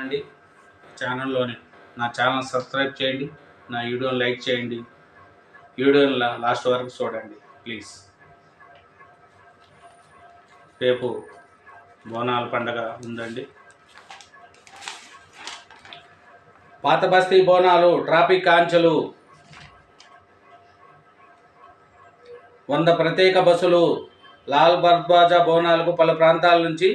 ఉండండి. ఛానల్లోనే నా channel subscribe చేయండి, నా వీడియోని లైక్ చేయండి, వీడియోని లాస్ట్ వరకు చూడండి ప్లీజ్. రేపు బోనాల పండగ ఉందండి. పాత బస్తీ బోనాలు ట్రాఫిక్ ఆంక్షలు, 100 ప్రత్యేక బస్సులు. లాల్ దర్వాజా బోనాలకు పలు ప్రాంతాల నుంచి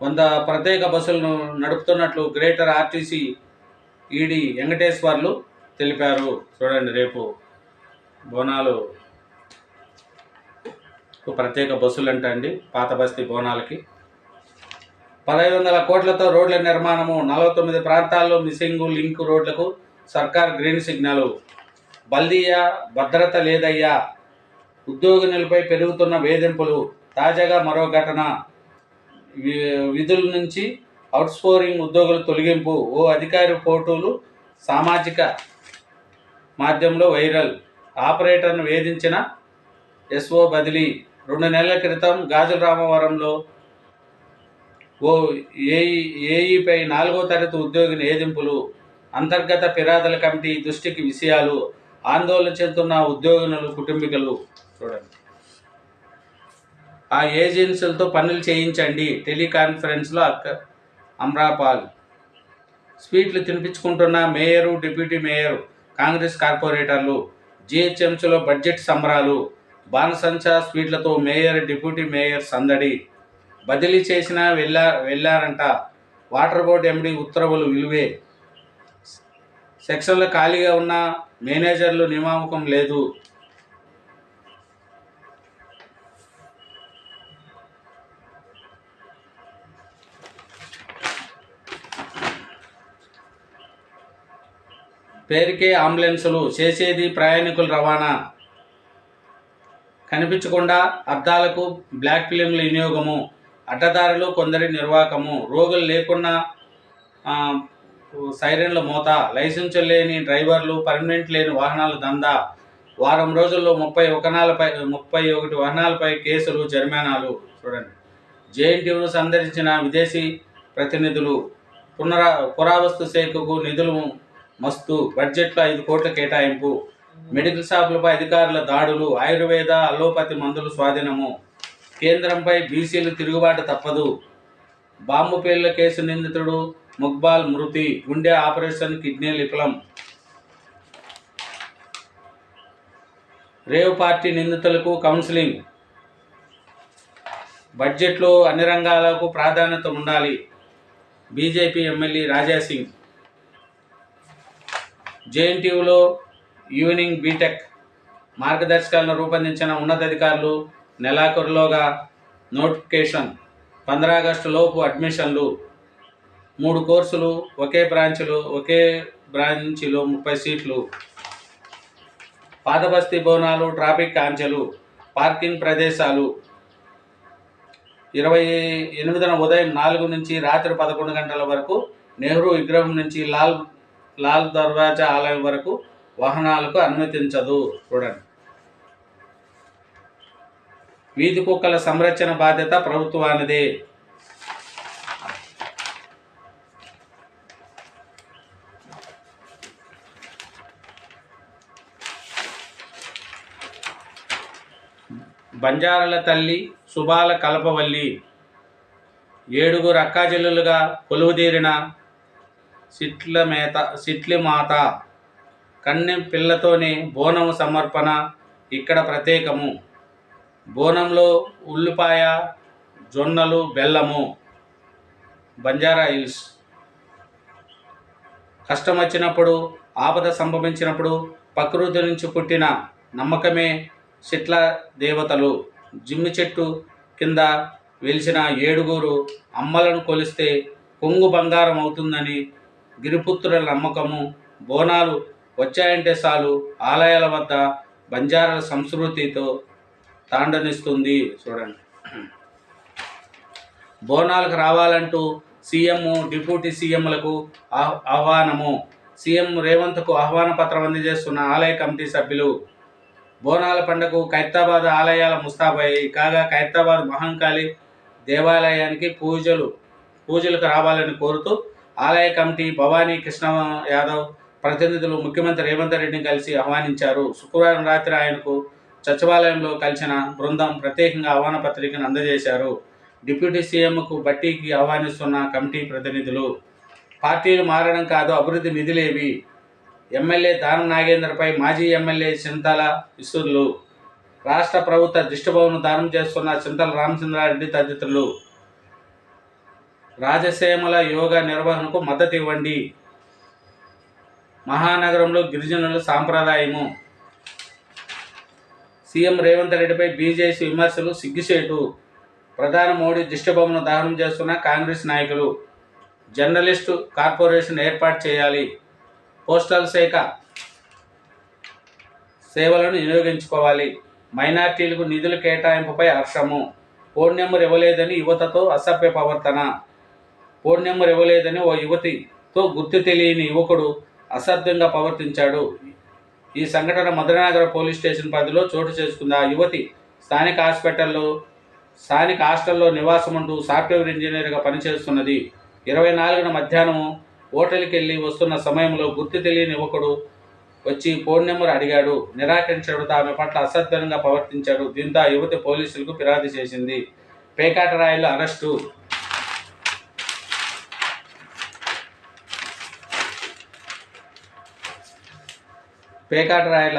100 ప్రత్యేక బస్సులను నడుపుతున్నట్లు గ్రేటర్ ఆర్టీసీ ఈడీ వెంకటేశ్వర్లు తెలిపారు. చూడండి, రేపు బోనాలు ప్రత్యేక బస్సులు అంట అండి. పాత బస్తీ బోనాలకి 1500 కోట్లతో రోడ్ల నిర్మాణము, 49 ప్రాంతాల్లో మిస్సింగ్ లింక్ రోడ్లకు సర్కార్ గ్రీన్ సిగ్నల్. బల్దియా భద్రత లేదయ్యా, ఉద్యోగులపై పెరుగుతున్న వేధింపులు. తాజాగా మరో ఘటన, విధుల నుంచి అవుట్సోర్సింగ్ ఉద్యోగుల తొలగింపు. ఓ అధికారి ఫోటోలు సామాజిక మాధ్యమంలో వైరల్. ఆపరేటర్ను వేధించిన ఎస్ఓ బదిలీ. 2 నెలల క్రితం గాజుల రామవరంలో ఓ ఏఈపై 4వ తరగతి ఉద్యోగిని వేధింపులు. అంతర్గత ఫిర్యాదుల కమిటీ దృష్టికి విషయాలు. ఆందోళన చెందుతున్న ఉద్యోగులు కుటుంబీకులు. చూడండి, ఆ ఏజెన్సీలతో పనులు చేయించండి. టెలికాన్ఫరెన్స్లో అమ్రాపాల్. స్వీట్లు తినిపించుకుంటున్న మేయరు, డిప్యూటీ మేయర్, కాంగ్రెస్ కార్పొరేటర్లు. జిహెచ్ఎంసీలో బడ్జెట్ సంబరాలు. బాణసంచా స్వీట్లతో మేయర్, డిప్యూటీ మేయర్ సందడి. బదిలీ చేసినా వెళ్ళారంట. వాటర్ బోర్డు ఎండీ ఉత్తర్వులు విలువే. సెక్షన్లు ఖాళీగా ఉన్న మేనేజర్లు నియామకం లేదు. పేరుకే అంబులెన్సులు, చేసేది ప్రయాణికుల రవాణా. కనిపించకుండా అద్దాలకు బ్లాక్ ఫిలింల వినియోగము, అడ్డదారులు కొందరి నిర్వాహకము. రోగులు లేకున్నా సైరన్ల మోత, లైసెన్సులు లేని డ్రైవర్లు, పర్మినెంట్ లేని వాహనాల దందా. వారం రోజుల్లో 31 వాహనాలపై కేసులు, జరిమానాలు. చూడండి, జేఎన్టీయూను సందర్శించిన విదేశీ ప్రతినిధులు. పురావస్తు శాఖకు నిధులు మస్తు, బడ్జెట్లో 5 కోట్ల కేటాయింపు. మెడికల్ షాపులపై అధికారుల దాడులు. ఆయుర్వేద, అలోపతి మందులు స్వాధీనము. కేంద్రంపై బీసీలు తిరుగుబాటు తప్పదు. బాంబు పేలుళ్ల కేసు నిందితుడు ముక్బాల్ మృతి. గుండె ఆపరేషన్, కిడ్నీ విఫలం. రేవ్ పార్టీ నిందితులకు కౌన్సిలింగ్. బడ్జెట్లో అన్ని రంగాలకు ప్రాధాన్యత ఉండాలి. BJP MLA Raja Singh. జేఎన్టీయూలో ఈవినింగ్ బీటెక్ మార్గదర్శకాలను రూపొందించిన ఉన్నతాధికారులు. నెలాఖరులోగా నోటిఫికేషన్. 15 ఆగస్టు లోపు అడ్మిషన్లు. 3 కోర్సులు, ఒకే బ్రాంచ్లో 30 సీట్లు. పాత బస్తీ బోనాలు, ట్రాఫిక్ ఆంక్షలు, పార్కింగ్ ప్రదేశాలు. 28న ఉదయం 4 నుంచి రాత్రి 11 గంటల వరకు నెహ్రూ విగ్రహం నుంచి లాల్ దర్వాజా ఆలయం వరకు వాహనాలకు అనుమతించదు. చూడండి, వీధి కుక్కల సంరక్షణ బాధ్యత ప్రభుత్వానిదే. బంజారాల తల్లి శుభాల కల్పవల్లి. 7 అక్కాచెల్లెలుగా కొలువుదీరిన సిట్లి మాత కన్నె పిల్లతోనే బోనం సమర్పణ ఇక్కడ ప్రత్యేకము. బోనంలో ఉల్లిపాయ, జొన్నలు, బెల్లము. బంజారా హిల్స్. కష్టం వచ్చినప్పుడు, ఆపద సంభవించినప్పుడు ప్రకృతి నుంచి పుట్టిన నమ్మకమే సిట్ల దేవతలు. జిమ్మి చెట్టు కింద వెలిసిన 7 అమ్మలను కొలిస్తే కొంగు బంగారం అవుతుందని గిరిపుత్రుల నమ్మకము. బోనాలు వచ్చాయంటే చాలు ఆలయాల వద్ద బంజారాల సంస్కృతితో తాండనిస్తుంది. చూడండి, బోనాలకు రావాలంటూ సీఎం, డిప్యూటీ సీఎంలకు ఆహ్వానము. సీఎం రేవంత్కు ఆహ్వాన పత్రం అందజేస్తున్న ఆలయ కమిటీ సభ్యులు. బోనాల పండుగకు ఖైరతాబాద్ ఆలయాల ముస్తాబయ్యాయి. కాగా ఖైరతాబాద్ మహంకాళి దేవాలయానికి పూజలకు రావాలని కోరుతూ ఆలయ కమిటీ భవానీ కృష్ణ యాదవ్ ప్రతినిధులు ముఖ్యమంత్రి రేవంత్ రెడ్డిని కలిసి ఆహ్వానించారు. శుక్రవారం రాత్రి ఆయనకు సచివాలయంలో కలిసిన బృందం ప్రత్యేకంగా ఆహ్వాన పత్రికను అందజేశారు. డిప్యూటీ సీఎంకు భట్టీకి ఆహ్వానిస్తున్న కమిటీ ప్రతినిధులు పార్టీలు మారడం కాదు, అభివృద్ధి నిధులేవి? ఎమ్మెల్యే దానం నాగేందర్పై మాజీ ఎమ్మెల్యే చింతల విసురులు. రాష్ట్ర ప్రభుత్వ దిష్టిబొమ్మను దానం చేస్తున్న చింతల రామచంద్రారెడ్డి తదితరులు. రాజశ్యామల యోగా నిర్వహణకు మద్దతు ఇవ్వండి. మహానగరంలో గిరిజనుల సాంప్రదాయము. సీఎం రేవంత్ రెడ్డిపై బీజేపీ విమర్శలు సిగ్గుచేటు. ప్రధాని మోడీ దిష్టిబొమ్మను దహనం చేస్తున్న కాంగ్రెస్ నాయకులు. జర్నలిస్టు కార్పొరేషన్ ఏర్పాటు చేయాలి. పోస్టల్ శాఖ సేవలను వినియోగించుకోవాలి. మైనార్టీలకు నిధుల కేటాయింపుపై హర్షము. ఫోన్ నెంబర్ ఇవ్వలేదని యువతతో అసభ్య ప్రవర్తన. ఫోన్ నెంబర్ ఇవ్వలేదని ఓ యువతితో గుర్తు తెలియని యువకుడు అసభ్యంగా ప్రవర్తించాడు. ఈ సంఘటన మధురనగర పోలీస్ స్టేషన్ పరిధిలో చోటు చేసుకుంది. ఆ యువతి స్థానిక హాస్టల్లో నివాసం ఉంటూ సాఫ్ట్వేర్ ఇంజనీర్గా పనిచేస్తున్నది. 24న మధ్యాహ్నం హోటల్కి వెళ్ళి వస్తున్న సమయంలో గుర్తు తెలియని యువకుడు వచ్చి ఫోన్ నెంబర్ అడిగాడు. నిరాకరించడంతో ఆమె పట్ల అసభ్యంగా ప్రవర్తించాడు. దీంతో ఆ యువతి పోలీసులకు ఫిర్యాదు చేసింది. పేకాట రాయల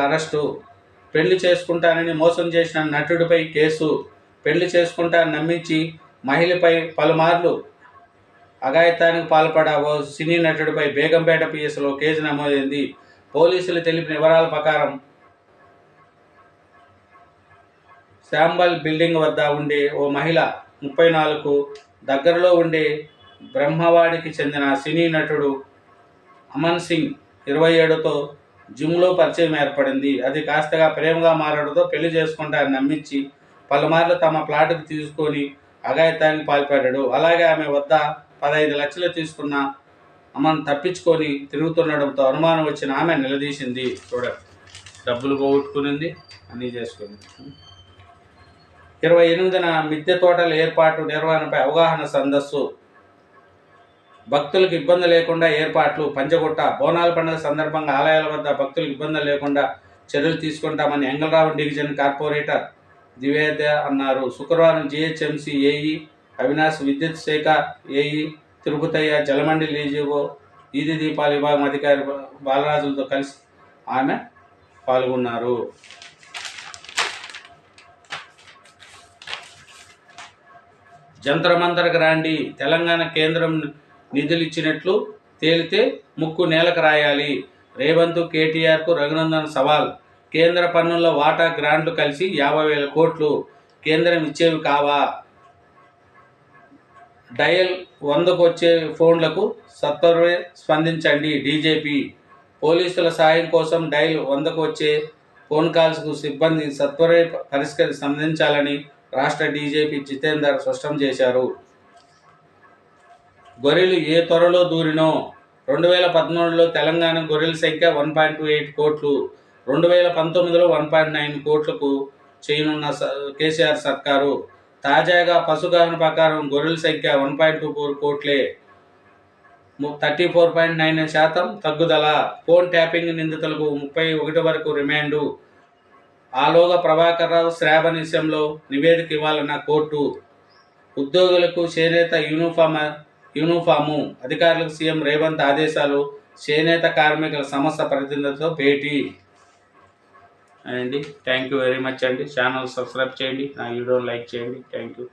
అరెస్టు. పెళ్లి చేసుకుంటానని మోసం చేసిన నటుడిపై కేసు. పెళ్లి చేసుకుంటానని నమ్మించి మహిళపై పలుమార్లు అఘాయిత్యానికి పాల్పడ ఓ సినీ నటుడిపై బేగంపేట పిఎస్లో కేసు నమోదైంది. పోలీసులు తెలిపిన వివరాల ప్రకారం శాంబల్ బిల్డింగ్ వద్ద ఉండే ఓ మహిళ 34కు దగ్గరలో ఉండే బ్రహ్మవాడికి చెందిన సినీ నటుడు అమన్ సింగ్ 27తో జిమ్లో పరిచయం ఏర్పడింది. అది కాస్తగా ప్రేమగా మారడంతో పెళ్లి చేసుకుంటారని నమ్మించి పలుమార్లు తమ ప్లాటుకు తీసుకొని అఘాయిత్యానికి పాల్పడ్డాడు. అలాగే ఆమె వద్ద 15 లక్షలు తీసుకున్న అమన్ తప్పించుకొని తిరుగుతుండడంతో అనుమానం వచ్చిన ఆమె నిలదీసింది. చూడండి, డబ్బులు పోగొట్టుకునింది, అన్నీ చేసుకుంది. 28న మిద్దె తోటల ఏర్పాటు నిర్వహణపై అవగాహన సదస్సు. భక్తులకు ఇబ్బంది లేకుండా ఏర్పాట్లు. పంచగుట్ట బోనాల పండుగ సందర్భంగా ఆలయాల వద్ద భక్తులకు ఇబ్బంది లేకుండా చర్యలు తీసుకుంటామని ఎంగళరావు డివిజన్ కార్పొరేటర్ దివేద అన్నారు. శుక్రవారం జీహెచ్ఎంసీ ఏఈ అవినాష్, విద్యుత్ శాఖ ఏఈ తిరుపతయ్య, జలమండలి డీజీఓ, వీధి దీపాల విభాగం అధికారి బాలరాజులతో కలిసి ఆమె పాల్గొన్నారు. జంతర్ మంతర్కి రాండి. తెలంగాణ కేంద్రం నిధులు ఇచ్చినట్లు తేలితే ముక్కు నేలకు రాయాలి. రేవంత్ కేటీఆర్కు రఘునందన్ సవాల్. కేంద్ర పన్నుల వాటా గ్రాంట్లు కలిసి 50,000 కోట్లు కేంద్రం ఇచ్చేవి కావా? డయల్ 100కు వచ్చే ఫోన్లకు సత్వరమే స్పందించండి. డీజీపీ. పోలీసుల సాయం కోసం డయల్ 100కు వచ్చే ఫోన్ కాల్స్కు సిబ్బంది సత్వరమే స్పందించాలని రాష్ట్ర డీజీపీ జితేందర్ స్పష్టం చేశారు. గొర్రెలు ఏ త్వరలో దూరినో. 2013లో తెలంగాణ గొర్రెల సంఖ్య 1.28 కోట్లు. 2019లో 1.9 కోట్లకు చేయనున్న కేసీఆర్ సర్కారు. తాజాగా పశుగణన ప్రకారం గొర్రెల సంఖ్య 1.24 కోట్లే, 34.9% తగ్గుదల. ఫోన్ ట్యాపింగ్ నిందితులకు 31 వరకు రిమాండు. ఆలోగా ప్రభాకర్ రావు శ్రావణ విషయంలో నివేదిక ఇవ్వాలన్న కోర్టు. ఉద్యోగులకు చేనేత యూనిఫాము. అధికారులకు సీఎం రేవంత్ ఆదేశాలు. చేనేత కార్మికుల సమస్య ప్రతినిధులతో భేటీ. అండి, థ్యాంక్ యూ వెరీ మచ్ అండి. ఛానల్ సబ్స్క్రైబ్ చేయండి, నా వీడియోని లైక్ చేయండి. Thank you.